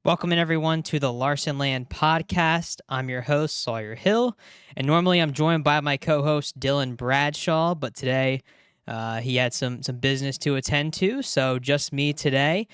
Welcome in everyone to the Larsonland podcast. I'm your host, Sawyer Hill, and normally I'm joined by my co-host, Dylan Bradshaw, but today he had some business to attend to, so just me today.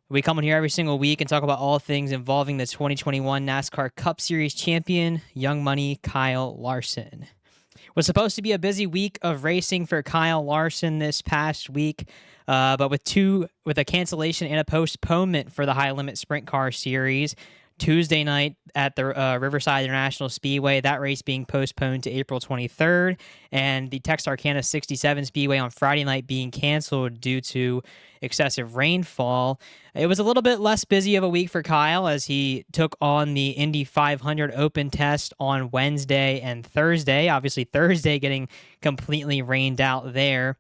We come in here every single week and talk about all things involving the 2021 NASCAR Cup Series champion, Young Money Kyle Larson. It was supposed to be a busy week of racing for Kyle Larson this past week, but with a cancellation and a postponement for the High Limit Sprint Car Series Tuesday night at the Riverside International Speedway, that race being postponed to April 23rd, and the Texarkana 67 Speedway on Friday night being canceled due to excessive rainfall. It was a little bit less busy of a week for Kyle as he took on the Indy 500 Open test on Wednesday and Thursday. Obviously, Thursday getting completely rained out there.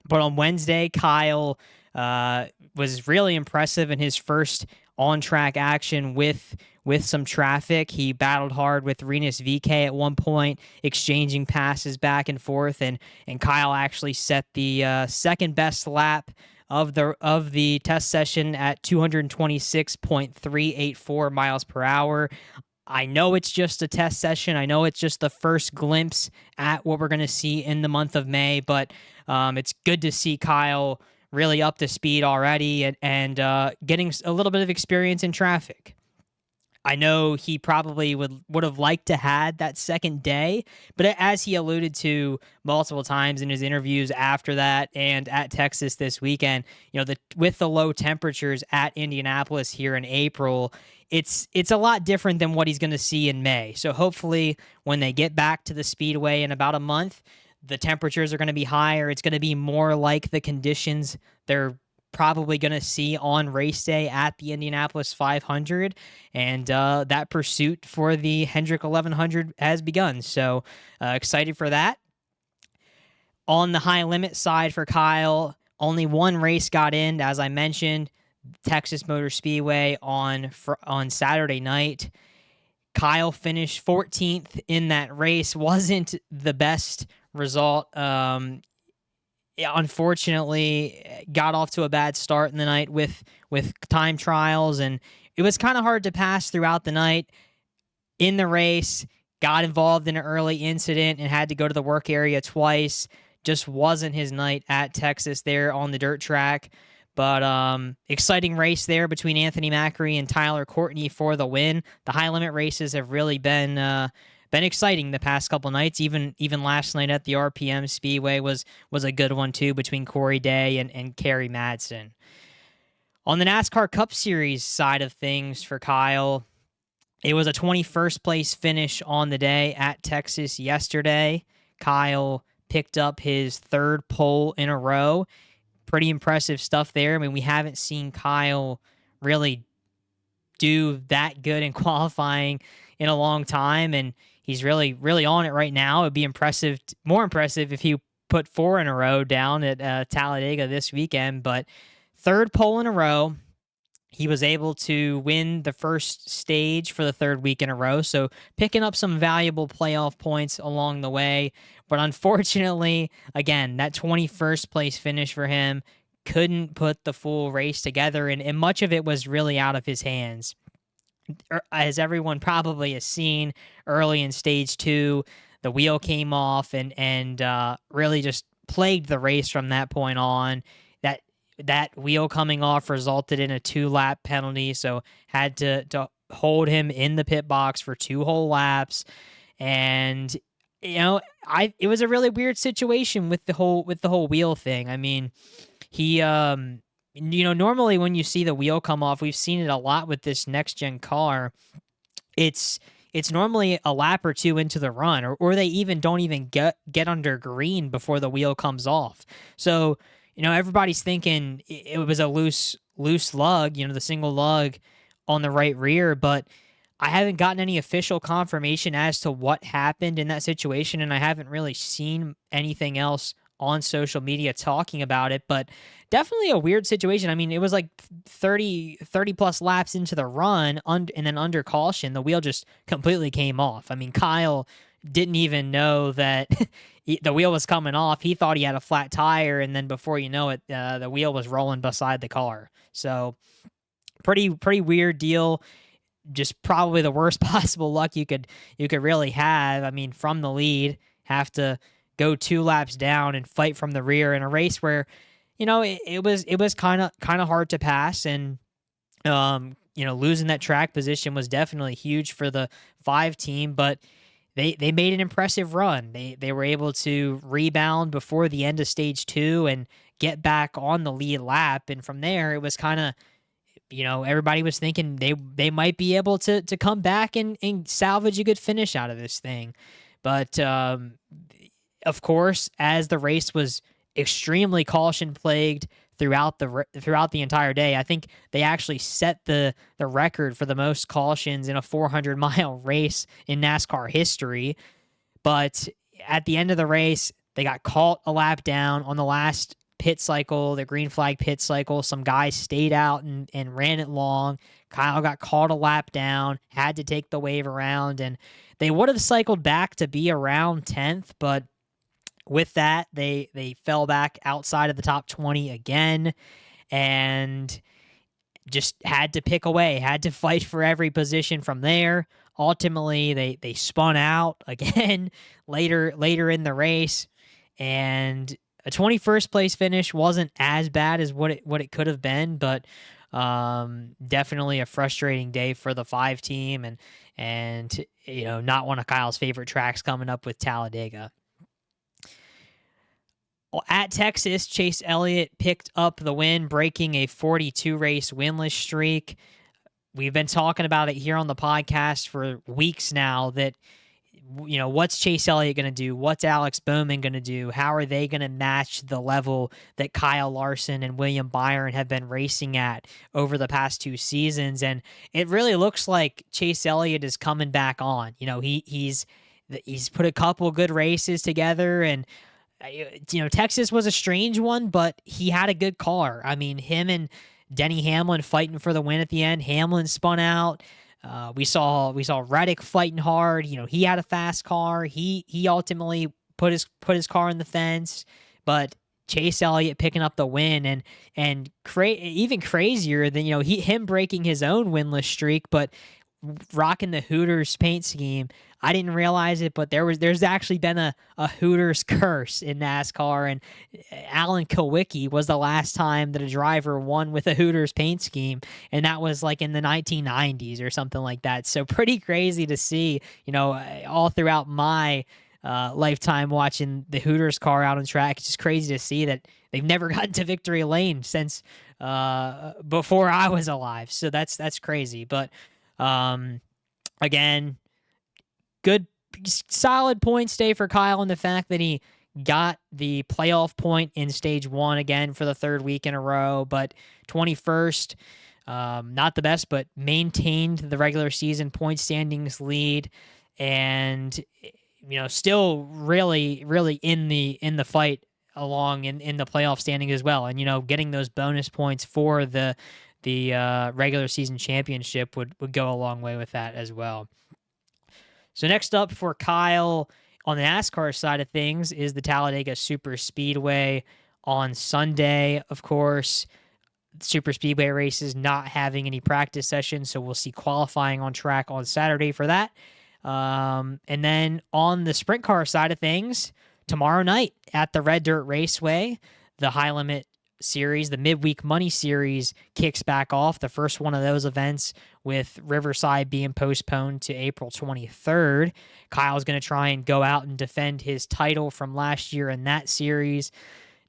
But on Wednesday, Kyle was really impressive in his first on-track action with some traffic. He battled hard with Rinus VeeKay at one point, exchanging passes back and forth, and Kyle actually set the second best lap of the test session at 226.384 miles per hour. I know it's just a test session. I know it's just the first glimpse at what we're going to see in the month of May, but it's good to see Kyle really up to speed already and getting a little bit of experience in traffic. I know he probably would have liked to had that second day, but as he alluded to multiple times in his interviews after that and at Texas this weekend, with the low temperatures at Indianapolis here in April, it's a lot different than what he's going to see in May. So hopefully when they get back to the Speedway in about a month, the temperatures are going to be higher. It's going to be more like the conditions they're probably going to see on race day at the Indianapolis 500, and that pursuit for the Hendrick 1100 has begun. So excited for that. On the high limit side for Kyle, only one race got in, as I mentioned, Texas Motor Speedway on Saturday night. Kyle finished 14th in that race. Wasn't the best result. Unfortunately, got off to a bad start in the night with time trials, and it was kind of hard to pass throughout the night. In the race, got involved in an early incident and had to go to the work area twice. Just wasn't his night at Texas there on the dirt track. But exciting race there between Anthony Macri and Tyler Courtney for the win. The high limit races have really been exciting the past couple nights. Even last night at the RPM Speedway was a good one too, between Corey Day and Kerry Madsen. On the NASCAR Cup Series side of things for Kyle, it was a 21st place finish on the day at Texas yesterday. Kyle picked up his third pole in a row. Pretty impressive stuff there. I mean, we haven't seen Kyle really do that good in qualifying in a long time, and he's really, really on it right now. It'd be more impressive if he put 4 in a row down at Talladega this weekend, but third pole in a row. He was able to win the first stage for the third week in a row, so picking up some valuable playoff points along the way. But unfortunately, again, that 21st place finish for him couldn't put the full race together, and much of it was really out of his hands. As everyone probably has seen, early in stage 2, the wheel came off and really just plagued the race from that point on. That wheel coming off resulted in a 2-lap penalty, so had to hold him in the pit box for 2 whole laps. And it was a really weird situation with the whole wheel thing. I mean, he normally when you see the wheel come off, we've seen it a lot with this next gen car. It's normally a lap or 2 into the run, or they even don't even get under green before the wheel comes off. So everybody's thinking it was a loose lug, the single lug on the right rear, but I haven't gotten any official confirmation as to what happened in that situation, and I haven't really seen anything else on social media talking about it, but definitely a weird situation. I mean, it was like 30 plus laps into the run, and then under caution, the wheel just completely came off. I mean, Kyle didn't even know that the wheel was coming off. He thought he had a flat tire, and then before you know it, the wheel was rolling beside the car. So pretty weird deal. Just probably the worst possible luck you could really have. I mean, from the lead, have to go 2 laps down and fight from the rear in a race where, it was kind of hard to pass, and losing that track position was definitely huge for the 5 team, but they made an impressive run. They were able to rebound before the end of stage 2 and get back on the lead lap, and from there it was kind of, everybody was thinking they might be able to come back and salvage a good finish out of this thing. But of course, as the race was extremely caution plagued throughout the entire day, I think they actually set the record for the most cautions in a 400-mile race in NASCAR history. But at the end of the race, they got caught a lap down on the last pit cycle, the green flag pit cycle. Some guys stayed out and ran it long. Kyle got caught a lap down, had to take the wave around, and they would have cycled back to be around 10th, but with that, they fell back outside of the top 20 again, and just had to pick away, had to fight for every position from there. Ultimately, they spun out again later in the race, and a 21st place finish wasn't as bad as what it could have been, but definitely a frustrating day for the 5 team, and not one of Kyle's favorite tracks coming up with Talladega. At Texas, Chase Elliott picked up the win, breaking a 42-race winless streak. We've been talking about it here on the podcast for weeks now that, what's Chase Elliott going to do? What's Alex Bowman going to do? How are they going to match the level that Kyle Larson and William Byron have been racing at over the past 2 seasons? And it really looks like Chase Elliott is coming back on. He's put a couple good races together, and Texas was a strange one, but he had a good car. I mean, him and Denny Hamlin fighting for the win at the end. Hamlin spun out. We saw Reddick fighting hard. He had a fast car. He ultimately put his car in the fence, but Chase Elliott picking up the win, and even crazier than him breaking his own winless streak, but rocking the Hooters paint scheme. I didn't realize it, but there's actually been a Hooters curse in NASCAR, and Alan Kowicki was the last time that a driver won with a Hooters paint scheme, and that was like in the 1990s or something like that. So pretty crazy to see, all throughout my lifetime watching the Hooters car out on track. It's just crazy to see that they've never gotten to victory lane since before I was alive. So that's crazy, but again, good, solid points day for Kyle, and the fact that he got the playoff point in stage 1 again for the 3rd week in a row, but 21st, not the best, but maintained the regular season point standings lead, and still really, really in the fight along in the playoff standings as well, and getting those bonus points for the regular season championship would go a long way with that as well. So next up for Kyle on the NASCAR side of things is the Talladega Super Speedway on Sunday. Of course, Super Speedway races not having any practice sessions, so we'll see qualifying on track on Saturday for that. And then on the sprint car side of things, tomorrow night at the Red Dirt Raceway, the High Limit Series, the Midweek Money Series, kicks back off. The first one of those events with Riverside being postponed to April 23rd. Kyle's going to try and go out and defend his title from last year in that series.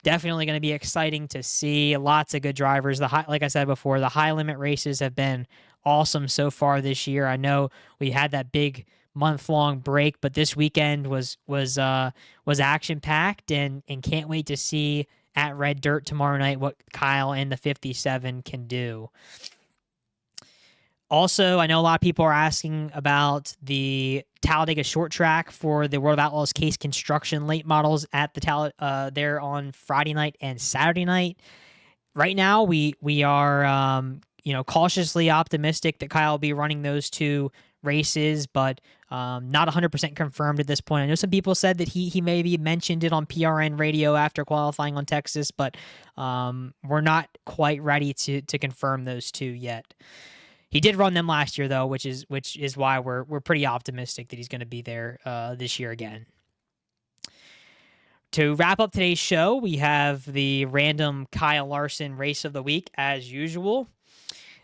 Definitely going to be exciting to see. Lots of good drivers. Like I said before, the high limit races have been awesome so far this year. I know we had that big month-long break, but this weekend was action-packed, and can't wait to see at Red Dirt tomorrow night what Kyle and the 57 can do. Also, I know a lot of people are asking about the Talladega short track for the World of Outlaws Case Construction late models at the there on Friday night and Saturday night. Right now, we are cautiously optimistic that Kyle will be running those 2 races, but not 100% confirmed at this point. I know some people said that he maybe mentioned it on PRN radio after qualifying on Texas, but we're not quite ready to confirm those two yet. He did run them last year though, which is why we're pretty optimistic that he's going to be there this year again. To wrap up today's show, we have the random Kyle Larson race of the week as usual.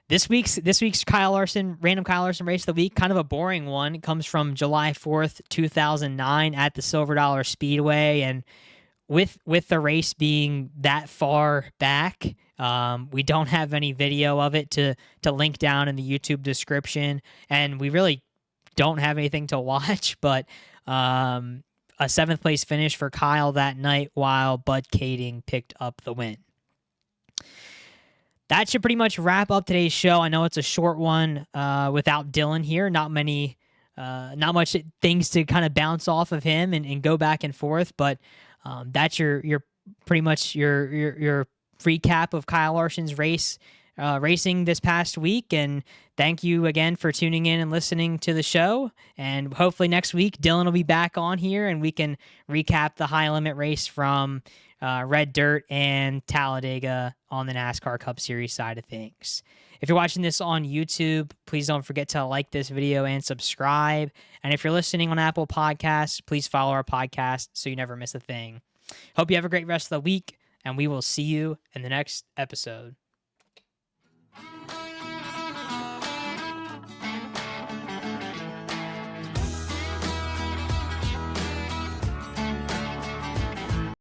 This week's random Kyle Larson race of the week, kind of a boring one. It comes from July 4th, 2009 at the Silver Dollar Speedway, and with the race being that far back, we don't have any video of it to link down in the YouTube description, and we really don't have anything to watch, but a 7th place finish for Kyle that night while Bud Kading picked up the win. That should pretty much wrap up today's show. I know it's a short one without Dylan here. Not much things to kind of bounce off of him and go back and forth, but that's your pretty much your recap of Kyle Larson's racing this past week. And thank you again for tuning in and listening to the show. And hopefully next week Dylan will be back on here and we can recap the high limit race from Red Dirt and Talladega on the NASCAR Cup Series side of things. If you're watching this on YouTube, please don't forget to like this video and subscribe. And if you're listening on Apple Podcasts, please follow our podcast so you never miss a thing. Hope you have a great rest of the week, and we will see you in the next episode.